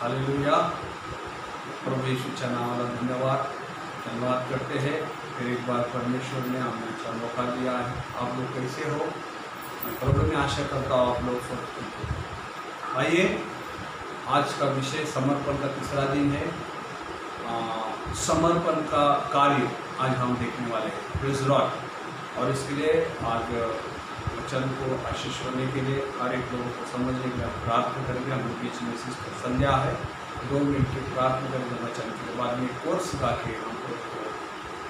Hallelujah. प्रभु यीशु का नाम धन्यवाद करते हैं। फिर एक बार परमेश्वर ने हमें अच्छा मौका दिया है। आप लोग कैसे हो? मैं प्रभु में आशा करता हूँ आप लोग सब ठीक हो। आइए, आज का विषय समर्पण का तीसरा दिन है। समर्पण का कार्य आज हम देखने वाले हैं। Praise Lord. और इसके लिए आज वचन को आशीष होने के लिए हर एक लोगों को समझने के लिए प्रार्थना करेंगे। हम लोग बीच में सिस्टर संध्या है, 2 मिनट की प्रार्थना करेंगे वचन के बाद में कोर्स गा के हम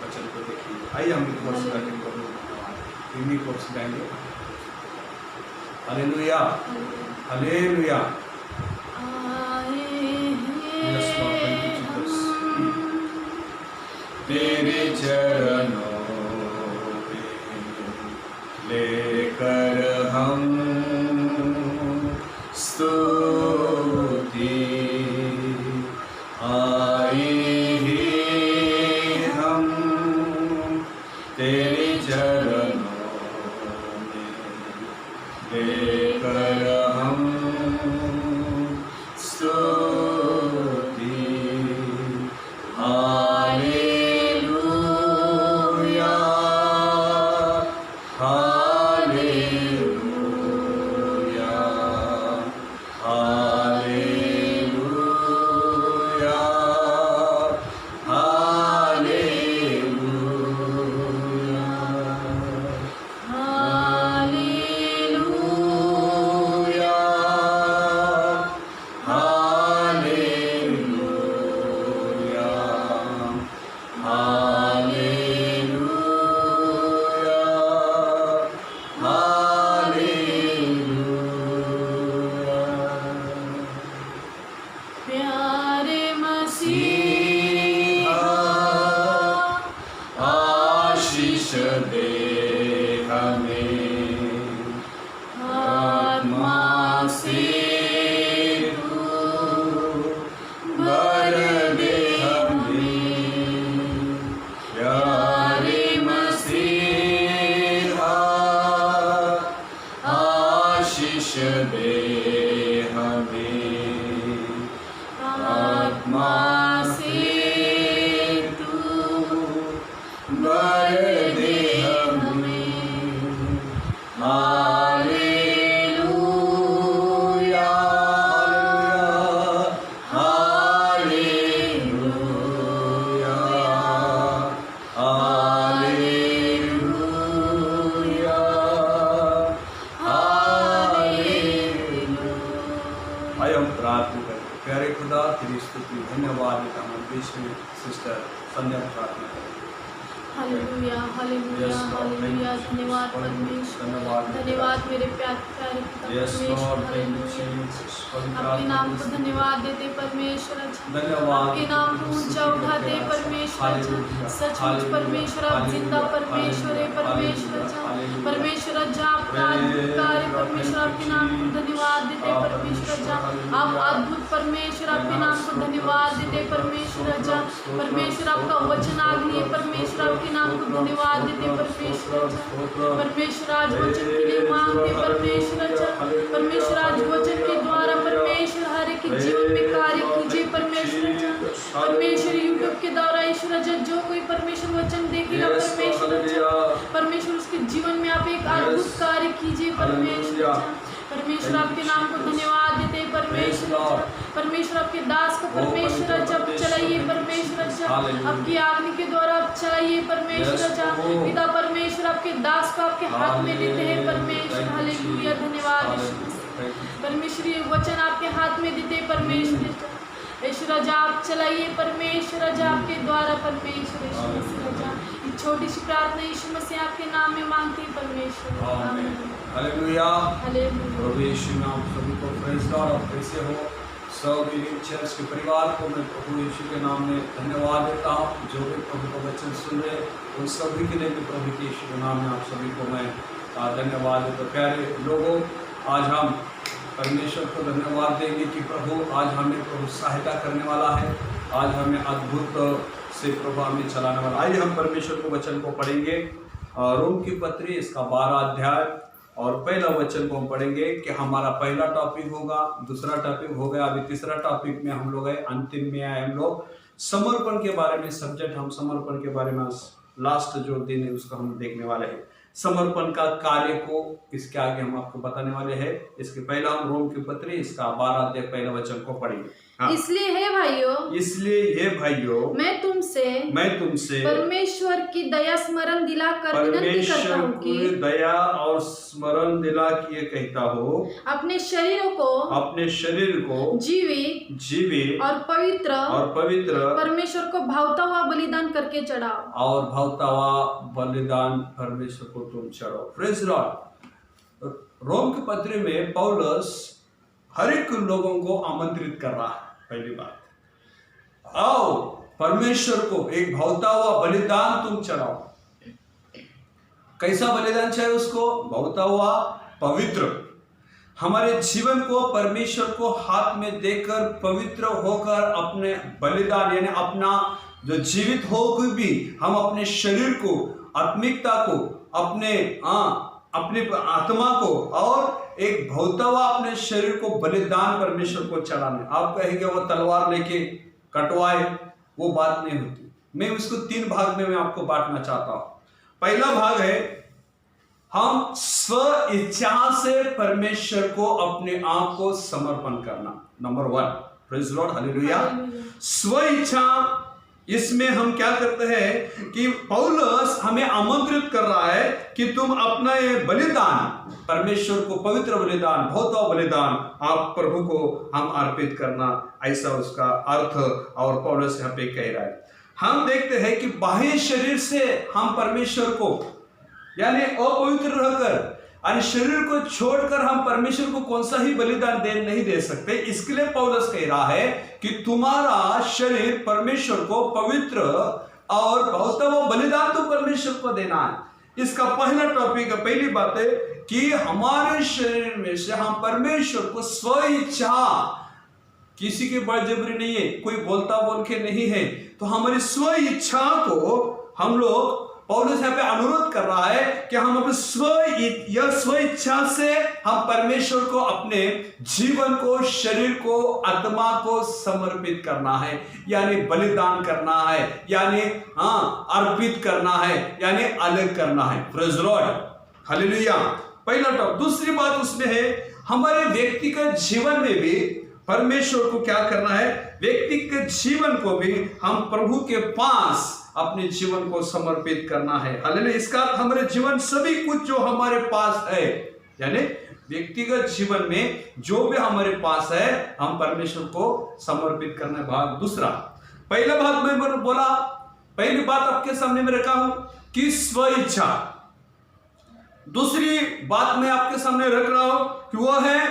वचन को देखेंगे। आइए हम कोर्स गा के हिंदी कोर्स गाएंगे। Hallelujah, hallelujah. तेरे चरणों लेकर हम स्तुति आए हैं, हम तेरे चरणों में लेकर हम स्तुति सिस्टर संध्या प्रार्थना करें। Hallelujah, hallelujah, hallelujah. धन्यवाद परमेश्वर, धन्यवाद मेरे प्यारे परमेश्वर। आपके नाम को धन्यवाद देते परमेश्वर। आपके नाम को ऊंचा उठाते परमेश्वर। सचमुच परमेश्वर आप जिंदा परमेश्वर है परमेश्वर। परमेश्वर आपका अद्भुत कार्य परमेश्वर, आपके नाम को धन्यवाद देते परमेश्वर। आप अद्भुत परमेश्वर, आपके नाम को धन्यवाद देते परमेश्वर। परमेश्वर आपका वचन आज्ञा है परमेश्वर, आपके नाम को धन्यवाद देते परमेश्वर। परमेश्वर आज वचन के लिए मांगते परमेश्वर। परमेश्वर आज वचन के द्वारा परमेश्वर हर एक जीवन में कार्य कीजिए परमेश्वर। परमेश्वर यूट्यूब के द्वारा ईश्वर जो कोई परमेश्वर वचन देखेगा परमेश्वर उसके जीवन में आप एक अद्भुत कार्य कीजिए परमेश्वर। परमेश्वर आपके नाम को धन्यवाद देते परमेश्वर। परमेश्वर आपके दास को परमेश्वर जब चलाइए परमेश्वर, आपकी आज्ञा के द्वारा आप चलाइए परमेश्वर। पिता परमेश्वर आपके दास को आपके हाथ में देते हैं परमेश्वर। हालेलुया, धन्यवाद परमेश्वर। ये वचन आपके हाथ में देते परमेश्वर। ईश्वर आप चलाइए परमेश्वर आपके द्वारा परमेश्वर। छोटी सी प्रार्थना यीशु मसीह आपके नाम में मांगते हैं परमेश्वर। हालेलुया, प्रभु यीशु नाम सभी को प्रेज़ लॉर्ड। और कैसे हो सब चर्च के परिवार को मैं प्रभु यीशु के नाम में धन्यवाद देता हूँ। जो भी प्रभु का वचन सुन रहे उन सभी के लिए भी प्रभु के यीशु के नाम में आप सभी को मैं धन्यवाद देता हूँ। प्यारे लोगों, आज हम परमेश्वर को धन्यवाद देंगे कि प्रभु आज हमें प्रभु सहायता करने वाला है। आज हमें अद्भुत से प्रभु हमें चलाने वाला। आइए हम परमेश्वर के वचन को पढ़ेंगे। रोम की पत्री इसका 12 अध्याय और पहला वचन को हम पढ़ेंगे कि हमारा पहला टॉपिक होगा, दूसरा टॉपिक हो गया, अभी तीसरा टॉपिक में हम लोग है, अंतिम में आए हम लोग समर्पण के बारे में। सब्जेक्ट हम समर्पण के बारे में लास्ट जो दिन है उसको हम देखने वाले हैं। समर्पण का कार्य को इसके आगे हम आपको बताने वाले हैं। इसके पहला हम रोम की पत्री इसका 12 अध्याय पहला वचन को पढ़ेंगे। हाँ। इसलिए हे भाइयों मैं तुमसे परमेश्वर की दया स्मरण दिलाकर विनती करता हूँ कि दया और स्मरण दिला किए कहता हो अपने शरीर को जीवित और पवित्र परमेश्वर को भावता हुआ बलिदान करके चढ़ाओ। और भावता हुआ बलिदान परमेश्वर को तुम चढ़ाओ। Praise Lord. रोम की पत्री में पौलुस हर एक लोगों को आमंत्रित कर रहा है। पहली बात, आओ परमेश्वर को एक भावता हुआ बलिदान तुम चढ़ाओ। कैसा बलिदान चाहिए उसको? भावता हुआ पवित्र। हमारे जीवन को परमेश्वर को हाथ में देकर पवित्र होकर अपने बलिदान यानी अपना जो जीवित होकर भी हम अपने शरीर को, आत्मिकता को, अपने आत्मा को और एक भावता हुआ अपने शरीर को बलिदान परमेश्वर को चढ़ाने। आप कहेंगे वो तलवार लेके कटवाए, वो बात नहीं होती। मैं उसको 3 भाग में मैं आपको बांटना चाहता हूं। पहला भाग है हम स्व इच्छा से परमेश्वर को अपने आप को समर्पण करना। Number 1, praise Lord, hallelujah. स्व इच्छा, इसमें हम क्या करते हैं कि पौलुस हमें आमंत्रित कर रहा है कि तुम अपना ये बलिदान परमेश्वर को, पवित्र बलिदान, भौतिक बलिदान आप प्रभु को हम अर्पित करना, ऐसा उसका अर्थ और पौलुस यहाँ पे कह रहा है। हम देखते हैं कि बाह्य शरीर से हम परमेश्वर को यानी अपवित्र रहकर और शरीर को छोड़कर हम परमेश्वर को कौन सा ही बलिदान नहीं दे सकते। इसके लिए पौलुस कह रहा है कि तुम्हारा शरीर परमेश्वर को पवित्र और बहुत बलिदान तो परमेश्वर को देना है। इसका पहला टॉपिक है, पहली बात है कि हमारे शरीर में से हम परमेश्वर को स्व इच्छा, किसी की बलजबरी नहीं है, कोई बोलता बोल के नहीं है, तो हमारी स्व इच्छा को हम लोग, पौलुस यहाँ पे अनुरोध कर रहा है कि हम अपने स्व इच्छा से हम परमेश्वर को अपने जीवन को, शरीर को, आत्मा को समर्पित करना है, यानी बलिदान करना है, यानी अर्पित करना है, यानी अलग करना है। Praise Lord, hallelujah. पहला टॉप। दूसरी बात उसमें है हमारे व्यक्तिगत जीवन में भी परमेश्वर को क्या करना है, व्यक्तिगत जीवन को भी हम प्रभु के पास अपने जीवन को समर्पित करना है। हालेलुया। इसका हमारे जीवन सभी कुछ जो हमारे पास है, यानी व्यक्तिगत जीवन में जो भी हमारे पास है हम परमेश्वर को समर्पित करना। भाग दूसरा। पहला भाग में बोला, पहली बात आपके सामने में रखा हूं कि स्व इच्छा। दूसरी बात मैं आपके सामने रख रहा हूं कि वह है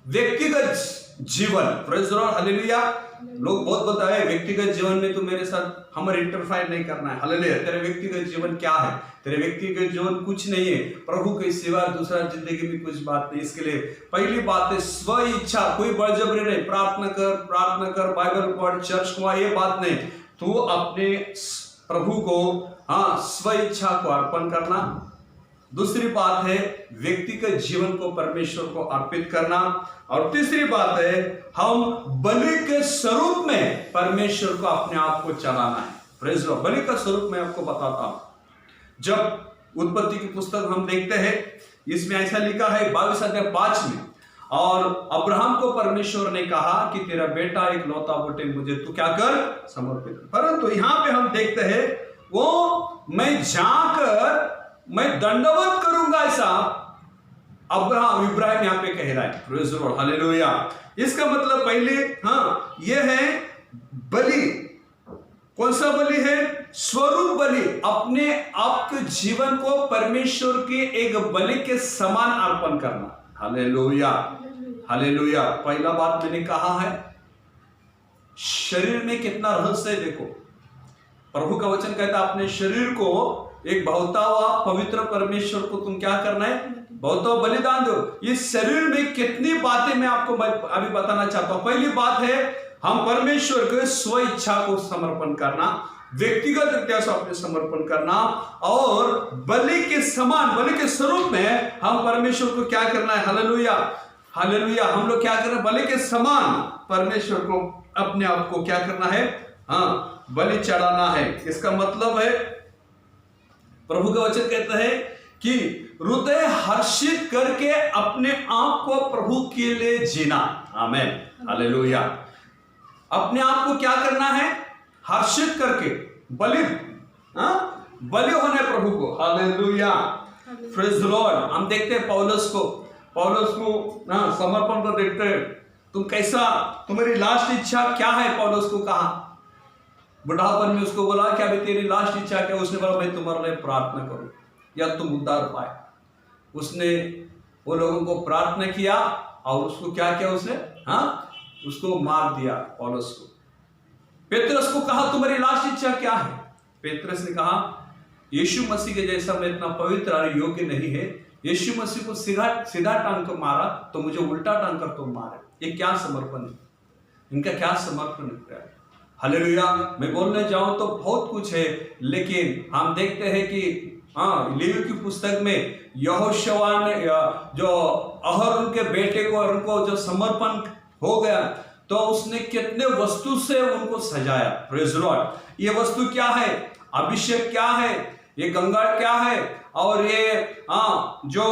व्यक्तिगत जीवन। Praise the Lord, hallelujah. लोग बहुत बोलता है व्यक्तिगत जीवन में तो मेरे साथ हमारे इंटरफायर नहीं करना है। हालेलुया। तेरे व्यक्तिगत जीवन क्या है? तेरे व्यक्तिगत जीवन कुछ नहीं है, प्रभु के सिवा दूसरा जिंदगी में कुछ बात नहीं। इसके लिए पहली बात है स्व इच्छा, कोई बलजबरी नहीं, प्रार्थना कर, बाइबल पढ़, चर्च को, ये बात नहीं। तू अपने प्रभु को स्व इच्छा को अर्पण करना। दूसरी बात है व्यक्तिगत जीवन को परमेश्वर को अर्पित करना। और तीसरी बात है हम बलि के स्वरूप में परमेश्वर को अपने आप को चलाना है। Praise Lord. बलि का स्वरूप मैं आपको बताता हूं। जब उत्पत्ति की पुस्तक हम देखते हैं, इसमें ऐसा लिखा है 22 अध्याय 5 में, और अब्राहम को परमेश्वर ने कहा कि तेरा बेटा एक लौता बेटे मुझे तू क्या कर, समर्पित। परंतु यहां पे हम देखते हैं वो मैं जाकर मैं दंडवत करूंगा, ऐसा इब्राहिम यहाँ पे कह रहा है। Praise the Lord, hallelujah. इसका मतलब पहले यह है बलि। कौन सा बलि है? स्वरूप बलि। अपने आप के जीवन को परमेश्वर के एक बलि के समान अर्पण करना। Hallelujah, hallelujah. पहला बात मैंने कहा है शरीर में कितना रहस्य है। देखो प्रभु का वचन कहता है अपने शरीर को एक भावता हुआ पवित्र परमेश्वर को तुम क्या करना है, भावता बलिदान दो। इस शरीर में कितनी बातें मैं आपको अभी बताना चाहता हूं। पहली बात है हम परमेश्वर के स्व इच्छा को समर्पण करना। व्यक्तिगत रीत्या से अपने समर्पण करना, और बलि के समान, बलि के स्वरूप में हम परमेश्वर को क्या करना है, हालेलुया हालेलुया, हम लोग क्या करना है, बलि के समान परमेश्वर को अपने आप को क्या करना है, हाँ, बलि चढ़ाना है। इसका मतलब है, प्रभु का वचन कहता है कि हृदय हर्षित करके अपने आप को प्रभु के लिए जीना। आमेन, हालेलुया। अपने आप को क्या करना है, हर्षित करके, बलि बलि होने प्रभु को, हालेलुया, प्रेज द लॉर्ड। हम देखते हैं पौलुस को समर्पण को देखते हैं, तुम कैसा, तुम्हारी लास्ट इच्छा क्या है, पौलुस को कहा, बुढ़ापन में उसको बोला क्या भाई तेरी लास्ट इच्छा क्या, उसने बोला मैं तुम्हारे लिए प्रार्थना करूं या तुम उद्धार पाए। उसने वो लोगों को प्रार्थना किया और उसको क्या किया, उसने उसको मार दिया, पौलुस को। पेत्रस को कहा तुम्हारी लास्ट इच्छा क्या है, पेत्रस ने कहा यीशु मसीह के जैसा मैं इतना पवित्र और योग्य नहीं है, यीशु मसीह को सीधा टांग कर मारा तो मुझे उल्टा टांग कर तुम मारे। ये क्या समर्पण है, इनका क्या समर्पण है, हालेलुया। मैं बोलने जाऊं तो बहुत कुछ है, लेकिन हम देखते हैं कि लेवी की पुस्तक में यहोशुआ ने जो अहरोन के बेटे को और उनको जो समर्पण हो गया तो उसने कितने वस्तु से उनको सजाया, प्रेज लॉर्ड। ये वस्तु क्या है, अभिषेक क्या है, ये गंगा क्या है, और ये जो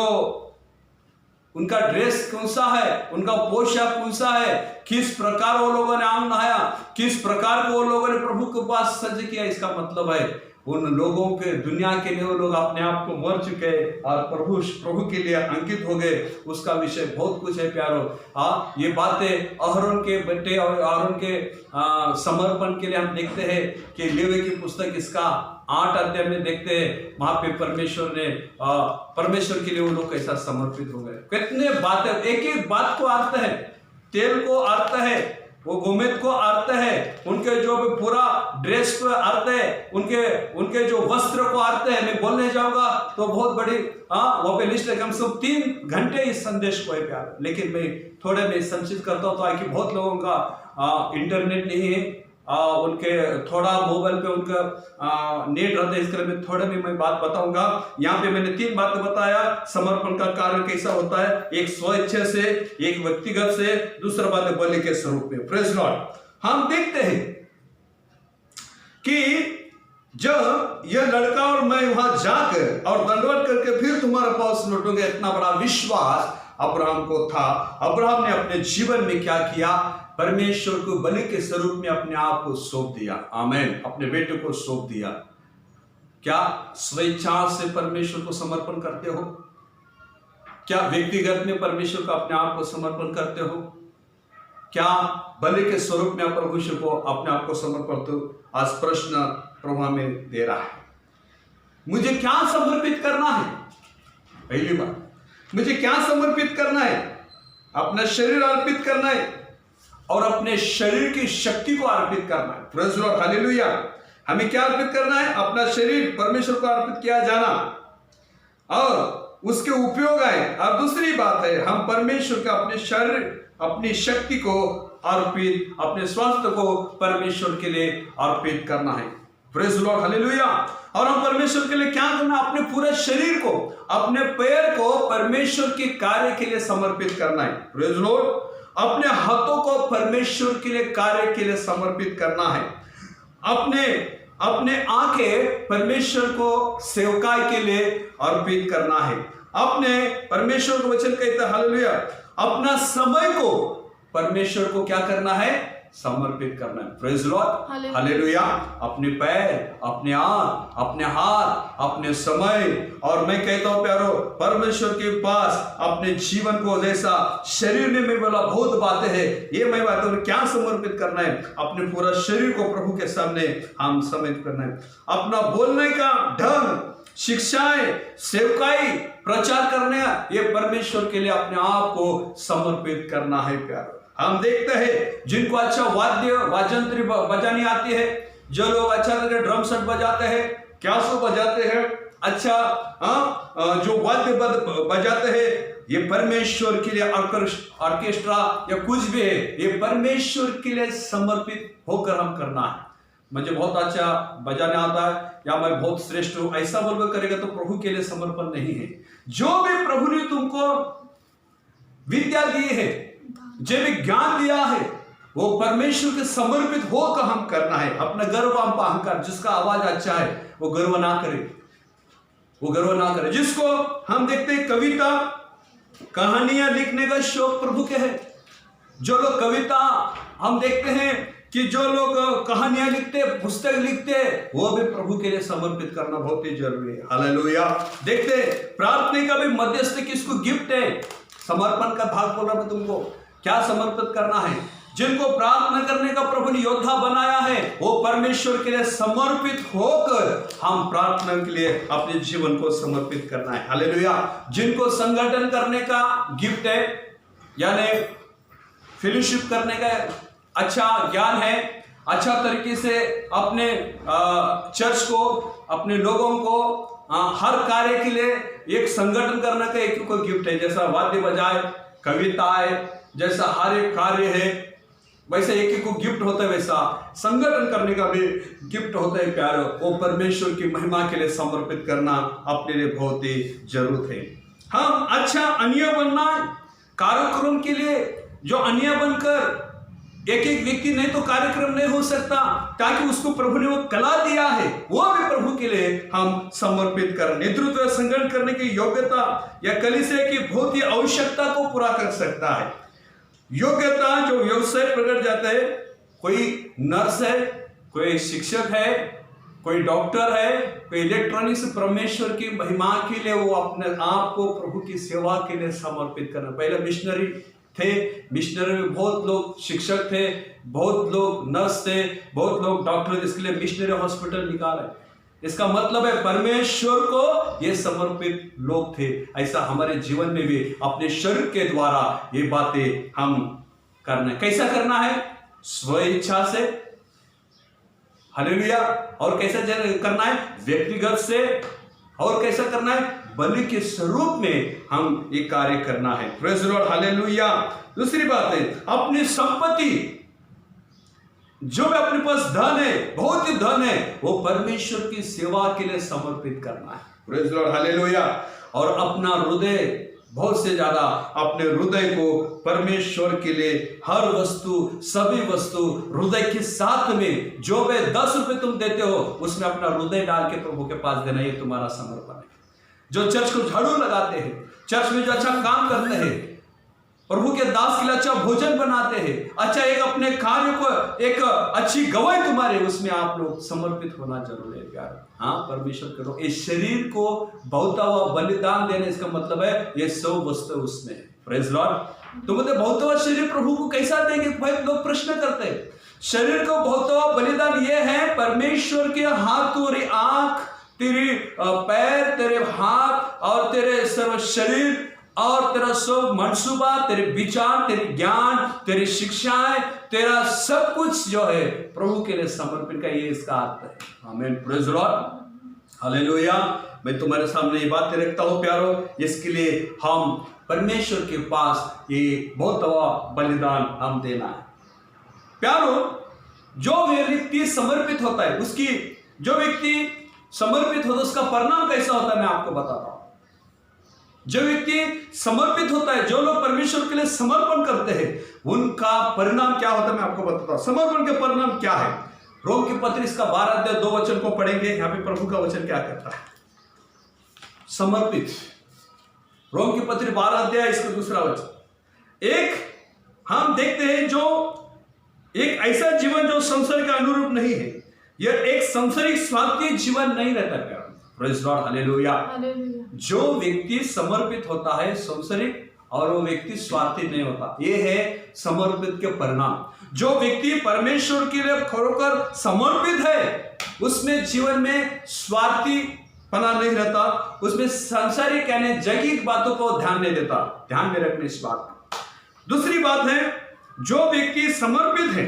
उनका ड्रेस कौन सा है, उनका पोशाक कौन सा है, किस प्रकार वो लोगों ने आंग नहाया, किस प्रकार को वो लोगों ने प्रभु के पास सज्ज किया। इसका मतलब है उन लोगों के, दुनिया के लिए वो लोग अपने आप को मर चुके और प्रभु के लिए अंकित हो गए। उसका विषय बहुत कुछ है प्यारो। ये बातें अहरोन के बेटे और अहरोन के समर्पण के लिए हम देखते हैं कि लेवी की पुस्तक इसका 8 अध्याय में देखते हैं, वहां पे परमेश्वर ने परमेश्वर के लिए वो लोग कैसा समर्पित हो गए। कितने बातें, एक एक बात को अर्थ है, तेल को अर्थ है, वो गोमेद को अर्थ है, उनके जो भी पूरा ड्रेस को अर्थ है, उनके जो वस्त्र को अर्थ है। मैं बोलने जाऊंगा तो बहुत बड़ी वो पे लिस्ट है, कम से कम 3 घंटे इस संदेश को है प्यार, लेकिन मैं थोड़े में संक्षिप्त करता हूं ताकि बहुत लोगों का इंटरनेट नहीं है, उनके थोड़ा मोबाइल पे उनका नेट रहता है, इसके लिए थोड़ा भी मैं बात बताऊंगा। यहाँ पे मैंने 3 बातें बताया, समर्पण का कार्य कैसा होता है, एक स्वेच्छा से, एक व्यक्तिगत से, दूसरा बात है बलि के स्वरूप में, प्रेज लॉर्ड। हम देखते हैं कि जब यह लड़का और मैं वहां जाकर और दंडवत करके फिर तुम्हारे पास लौटूंगा, इतना बड़ा विश्वास अब्राहम को था। अब्राहम ने अपने जीवन में क्या किया, परमेश्वर को बलि के स्वरूप में अपने आप को सौंप दिया। आमीन, अपने बेटे को सौंप दिया। क्या स्वेच्छा से परमेश्वर को समर्पण करते हो? क्या व्यक्तिगत में परमेश्वर को अपने आप को समर्पण करते हो? क्या बलि के स्वरूप में प्रभु को अपने आप को समर्पण करते हो? आज प्रश्न प्रभु में दे रहा है, मुझे क्या समर्पित करना है? पहली बात, मुझे क्या समर्पित करना है? अपना शरीर अर्पित करना है और अपने शरीर की शक्ति को अर्पित करना है। Praise Lord, hallelujah. हमें क्या अर्पित करना है? अपना शरीर परमेश्वर को अर्पित किया जाना और उसके उपयोग है। और दूसरी बात है, हम परमेश्वर का अपने शरीर, अपनी शक्ति को अर्पित, अपने स्वास्थ्य को परमेश्वर के लिए अर्पित करना है। Praise Lord, hallelujah. और हम परमेश्वर के लिए क्या करना? अपने पूरे शरीर को, अपने पैर को परमेश्वर के कार्य के लिए समर्पित करना है। Praise Lord. अपने हाथों को परमेश्वर के लिए, कार्य के लिए समर्पित करना है। अपने आंखें परमेश्वर को सेवकाई के लिए अर्पित करना है। अपने परमेश्वर को वचन कहता है, हालेलुया, अपना समय को परमेश्वर को क्या करना है? समर्पित करना है। Praise Lord, hallelujah. अपने पैर, अपने आंख, अपने हाथ, अपने समय, और मैं कहता हूं प्यारो, परमेश्वर के पास अपने जीवन को, जैसा शरीर ने मैं बोला बहुत बातें हैं, ये मैं बातों में क्या समर्पित करना है? अपने पूरा शरीर को प्रभु के सामने हम समर्पित करना है। अपना बोलने का ढंग, शिक्षाएं, सेवकाई, प्रचार करने, ये परमेश्वर के लिए अपने आप को समर्पित करना है प्यारो। हम देखते हैं जिनको अच्छा वाद्यंत्र बजानी आती है, जो लोग अच्छा करके ड्रम सेट बजाते हैं, क्यासो बजाते हैं, अच्छा जो वाद्य बजाते हैं, ये परमेश्वर के लिए ऑर्केस्ट्रा या कुछ भी है, ये परमेश्वर के लिए समर्पित होकर हम करना है। मुझे बहुत अच्छा बजाने आता है या मैं बहुत श्रेष्ठ हूं, ऐसा बोलकर करेगा तो प्रभु के लिए समर्पण नहीं है। जो भी प्रभु ने तुमको विद्या दी है, जो भी ज्ञान दिया है, वो परमेश्वर के समर्पित होकर हम करना है। अपना गर्व अहंकार, जिसका आवाज अच्छा है वो गर्व ना करे, वो गर्व ना करे। जिसको हम देखते हैं कविता कहानियां लिखने का शौक प्रभु के है, जो लोग कविता हम देखते हैं कि जो लोग कहानियां लिखते, पुस्तक लिखते, वो भी प्रभु के लिए समर्पित करना बहुत ही जरूरी है। हालेलुया। देखते प्रार्थना का भी मध्यस्थ किसको गिफ्ट है, समर्पण का भाग बोल रहा मैं तुमको, क्या समर्पित करना है। जिनको प्रार्थना करने का प्रभु ने योद्धा बनाया है, वो परमेश्वर के लिए समर्पित होकर हम प्रार्थना के लिए अपने जीवन को समर्पित करना है। हालेलुया। जिनको संगठन करने का गिफ्ट है, यानी फेलोशिप करने का अच्छा ज्ञान है, अच्छा तरीके से अपने चर्च को, अपने लोगों को हर कार्य के लिए एक संगठन करने का एक कोई गिफ्ट है। जैसा वाद्य बजाए, कविताएं, जैसा हर एक कार्य है, वैसे एक को गिफ्ट होता है, वैसा संगठन करने का भी गिफ्ट होता है प्यारो। वो परमेश्वर की महिमा के लिए समर्पित करना अपने लिए बहुत ही जरूरत है। हम अच्छा अन्य बनना कार्यक्रम के लिए, जो अन्य बनकर एक एक व्यक्ति नहीं तो कार्यक्रम नहीं हो सकता, ताकि उसको प्रभु ने वो कला दिया है, वो भी प्रभु के लिए हम समर्पित कर। नेतृत्व संगठन करने की योग्यता या कलीसिया की बहुत ही आवश्यकता को पूरा कर सकता है। योग्यता जो व्यवसाय प्रकट जाता है, कोई नर्स है, कोई शिक्षक है, कोई डॉक्टर है, कोई इलेक्ट्रॉनिक्स, परमेश्वर की महिमा के लिए वो अपने आप को प्रभु की सेवा के लिए समर्पित करना। पहले मिशनरी थे, मिशनरी में बहुत लोग शिक्षक थे, बहुत लोग नर्स थे, बहुत लोग डॉक्टर, इसके लिए मिशनरी हॉस्पिटल निकाले। इसका मतलब है परमेश्वर को ये समर्पित लोग थे। ऐसा हमारे जीवन में भी अपने शरीर के द्वारा ये बातें हम करना। कैसा करना है? स्व इच्छा से, हालेलुया। और कैसा करना है? व्यक्तिगत से। और कैसा करना है? बलि के स्वरूप में हम ये कार्य करना है। Praise the Lord, hallelujah. दूसरी बात है, अपनी संपत्ति, जो भी अपने पास धन है, बहुत ही धन है, वो परमेश्वर की सेवा के लिए समर्पित करना है। Praise the Lord, hallelujah. और अपना हृदय, बहुत से ज्यादा अपने हृदय को परमेश्वर के लिए हर वस्तु, सभी वस्तु हृदय के साथ में, जो वे 10 रुपए तुम देते हो, उसमें अपना हृदय डाल के प्रभु के पास देना, ये तुम्हारा समर्पण है। जो चर्च को झाड़ू लगाते हैं, चर्च में जो अच्छा काम करते हैं, प्रभु के दास के लिए अच्छा भोजन बनाते हैं, अच्छा एक अपने कार्य को एक अच्छी गवाही तुम्हारे, उसमें आप लोग समर्पित होना जरूरी है प्यार। हाँ, परमेश्वर करो, इस शरीर को बहुता हुआ बलिदान देने, इसका मतलब है ये सब वस्तु उसमें। Praise Lord. तो बोलते बहुता हुआ शरीर प्रभु को कैसा देंगे? भाई लोग प्रश्न करते हैं। शरीर को बहुता हुआ बलिदान ये है, परमेश्वर के हाथ, तेरी आंख, तेरी पैर, तेरे हाथ और तेरे सर्व शरीर और तेरा सब मनसूबा, तेरे विचार, तेरे ज्ञान, तेरी शिक्षाएं, तेरा सब कुछ जो है प्रभु के लिए समर्पित का, ये इसका अर्थ है। आमीन। Praise the Lord, hallelujah. मैं तुम्हारे सामने ये बात रखता हूं प्यारो, इसके लिए हम परमेश्वर के पास ये बहुत बड़ा बलिदान हम देना है प्यारो। जो व्यक्ति समर्पित होता है, उसकी जो व्यक्ति समर्पित होता है, उसका परिणाम कैसा होता है मैं आपको बताता हूं। जो व्यक्ति समर्पित होता है, जो लोग परमेश्वर के लिए समर्पण करते हैं, उनका परिणाम क्या होता है मैं आपको बताता हूं। समर्पण के परिणाम क्या है? रोम की पत्री इसका 12 अध्याय 2 वचन को पढ़ेंगे। यहां पे प्रभु का वचन क्या कहता है? समर्पित, रोम की पत्री 12 अध्याय इसका 2 वचन। एक हम देखते हैं जो एक ऐसा जीवन जो संसार का अनुरूप नहीं है, यह एक सांसारिक स्वार्थी जीवन नहीं रहता प्यार। Praise Lord, hallelujah. जो व्यक्ति समर्पित होता है सांसारिक, और वो व्यक्ति स्वार्थी नहीं होता, ये है समर्पित के परिणाम। जो व्यक्ति परमेश्वर के लिए खोकर समर्पित है, उसमें जीवन में स्वार्थी पना नहीं रहता, उसमें सांसारिक यानी जगत बातों को ध्यान नहीं देता। ध्यान में रखने इस बात। दूसरी बात है, जो व्यक्ति समर्पित है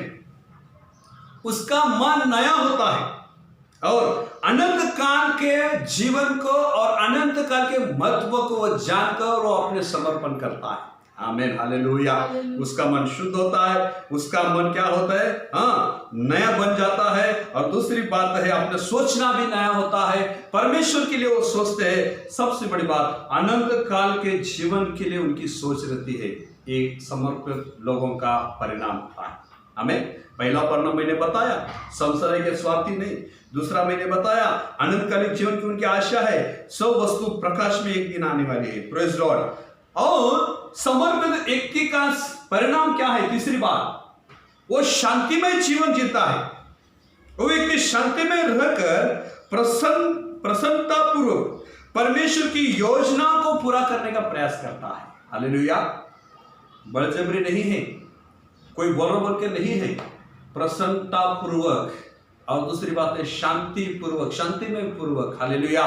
उसका मन नया होता है और अनंत काल के जीवन को और अनंत काल के महत्व को वो जानकर वो अपने समर्पण करता है। आमीन, हालेलुया। हालेलुया। उसका मन शुद्ध होता है, उसका मन क्या होता है, हाँ, नया बन जाता है। और दूसरी बात है, अपना सोचना भी नया होता है, परमेश्वर के लिए वो सोचते हैं। सबसे बड़ी बात, अनंत काल के जीवन के लिए उनकी सोच रहती है। एक समर्पित लोगों का परिणाम था। हमें पहला परिणाम मैंने बताया, संसार के स्वार्थी नहीं। दूसरा मैंने बताया, अनंतकालिक जीवन की उनकी आशा है। सब वस्तु प्रकाश में एक दिन आने वाली है। Praise Lord. और समर्पित व्यक्ति का परिणाम क्या है? तीसरी बात, वो शांतिमय जीवन जीता है। वो व्यक्ति शांति में रहकर प्रसन्नता पूर्वक परमेश्वर की योजना को पूरा करने का प्रयास करता है। हालेलुया। बलजबरी नहीं है, कोई बोल के नहीं है, प्रसन्नता पूर्वक। और दूसरी बात है शांति पूर्वक, शांति में पूर्वक। हालेलुया।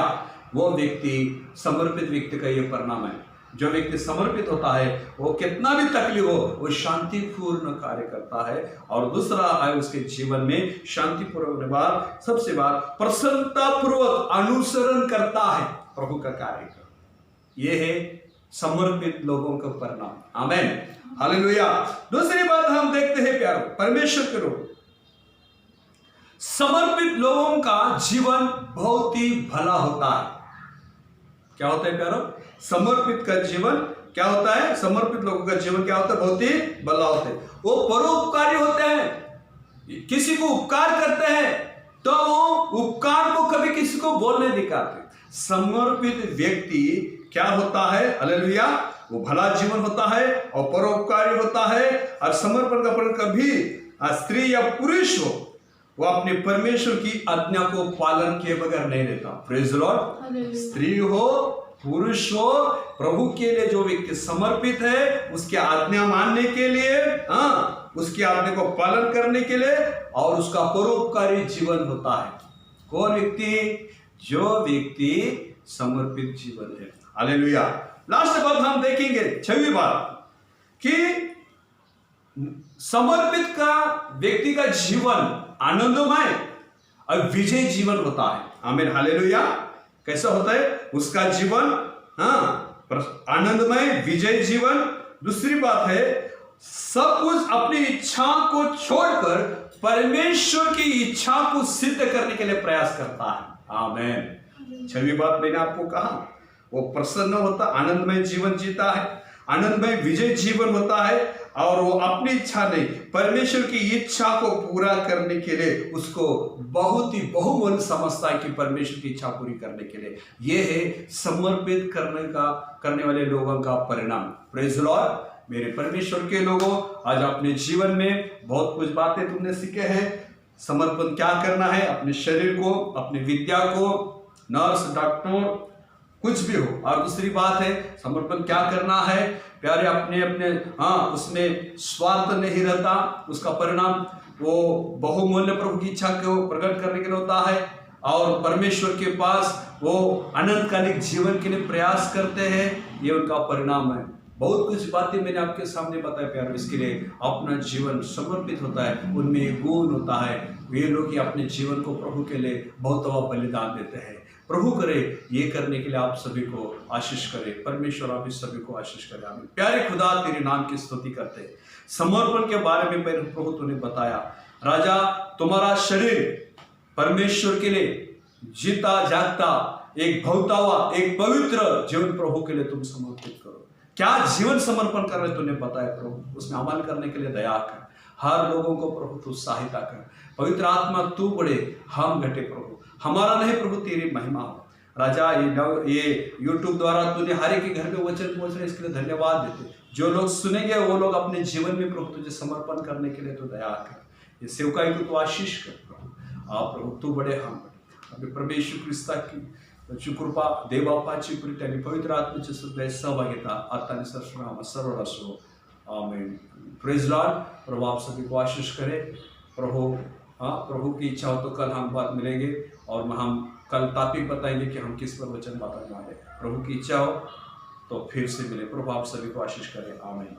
वो व्यक्ति, समर्पित व्यक्ति का ये परिणाम है। जो व्यक्ति समर्पित होता है, वो कितना भी तकलीफ हो, वो शांतिपूर्ण कार्य करता है। और दूसरा है, उसके जीवन में शांतिपूर्वक बात, सबसे बात प्रसन्नता पूर्वक अनुसरण करता है प्रभु का कार्य का। ये है समर्पित लोगों का परिणाम। आमीन, हालेलुया। दूसरी बात हम देखते हैं प्यारो, परमेश्वर के लोग, समर्पित लोगों का जीवन बहुत ही भला होता है। क्या होता है प्यारो? समर्पित का जीवन क्या होता है? समर्पित लोगों का जीवन क्या होता है? बहुत ही भला होता है। वो परोपकारी होते हैं, किसी को उपकार करते हैं तो वो उपकार को कभी किसी को बोल नहीं दिखाते। समर्पित व्यक्ति क्या होता है? हालेलुया। वो भला जीवन होता है और परोपकारी होता है। और समर्पण का फल कभी स्त्री या पुरुष हो, वो अपने परमेश्वर की आज्ञा को पालन किए बगैर नहीं रहता। Praise Lord. स्त्री हो पुरुष हो, प्रभु के लिए जो व्यक्ति समर्पित है, उसकी आज्ञा मानने के लिए, उसकी आज्ञा को पालन करने के लिए, और उसका परोपकारी जीवन होता है। कौन व्यक्ति? जो व्यक्ति समर्पित जीवन है। हालेलुया। लास्ट बात हम देखेंगे, 6वीं बात, कि समर्पित का व्यक्ति का जीवन आनंदमय और विजय जीवन होता है। आमीन, हालेलुया। कैसा होता है उसका जीवन? आनंदमय विजय जीवन। दूसरी बात है, सब कुछ अपनी इच्छा को छोड़कर परमेश्वर की इच्छा को सिद्ध करने के लिए प्रयास करता है। आमीन। 6वीं बात मैंने आपको कहा, वो प्रसन्न होता, आनंदमय जीवन जीता है, आनंदमय विजय जीवन होता है। और वो अपनी इच्छा नहीं, परमेश्वर की इच्छा को पूरा करने के लिए उसको बहुत ही बहुमूल्य समझता है कि परमेश्वर की इच्छा पूरी करने के लिए। ये है समर्पित करने वाले लोगों का परिणाम। Praise Lord. मेरे परमेश्वर के लोगों, आज अपने जीवन में बहुत कुछ बातें तुमने सीखे हैं। समर्पण क्या करना है, अपने शरीर को, अपनी विद्या को, नर्स, डॉक्टर, कुछ भी हो। और दूसरी बात है, समर्पण क्या करना है प्यारे, अपने उसमें स्वार्थ नहीं रहता। उसका परिणाम वो बहुमूल्य प्रभु की इच्छा को प्रकट करने के लिए होता है। और परमेश्वर के पास वो अनंतकालिक जीवन के लिए प्रयास करते हैं। ये उनका परिणाम है। बहुत कुछ बातें मैंने आपके सामने बताया प्यारे। इसके लिए अपना जीवन समर्पित होता है, उनमें गुण होता है। वे लोग ही अपने जीवन को प्रभु के लिए बहुत बलिदान देते हैं। प्रभु करे ये करने के लिए आप सभी को आशीष करे। परमेश्वर आप इस सभी को आशीष करे। आमीन। प्यारे खुदा, तेरे नाम की स्तुति करते हैं। समर्पण के बारे में प्रभु तूने बताया, राजा, तुम्हारा शरीर परमेश्वर के लिए जीता जागता एक भवता हुआ एक पवित्र जीवन प्रभु के लिए तुम समर्पित करो। क्या जीवन समर्पण कर रहे तूने बताया प्रभु, उसमें अमल करने के लिए दया कर। हर लोगों को प्रभु तू सहायता कर। पवित्र आत्मा तू बढ़े, हम घटे प्रभु। हमारा नहीं प्रभु, तेरी महिमा हो। राजा, ये YouTube द्वारा तूने हर एक के घर में वचन पहुंच रहे, इसके लिए धन्यवाद देते। जो लोग सुनेंगे वो लोग अपने जीवन में प्रभु तुझे समर्पण करने के लिए तो दया कर। ये सेवकाई को तू आशीष कर प्रभु। आप प्रभु तू बड़े, हम बड़े। अभी परमेश्वर ख्रिस्ता की कृपा, देवबापाची प्रीती आणि पवित्र आत्म्याची सुद्धा सहभागिता आता आणि सर्व असो। आमीन। Praise Lord. प्रभु आप सभी को आशीष करे। प्रभु की इच्छा हो तो कल हम बात मिलेंगे और हम कल टॉपिक बताएंगे कि हम किस पर वचन बताने वाले हैं। प्रभु की इच्छा हो तो फिर से मिले। प्रभु आप सभी को आशीष करे। आमीन।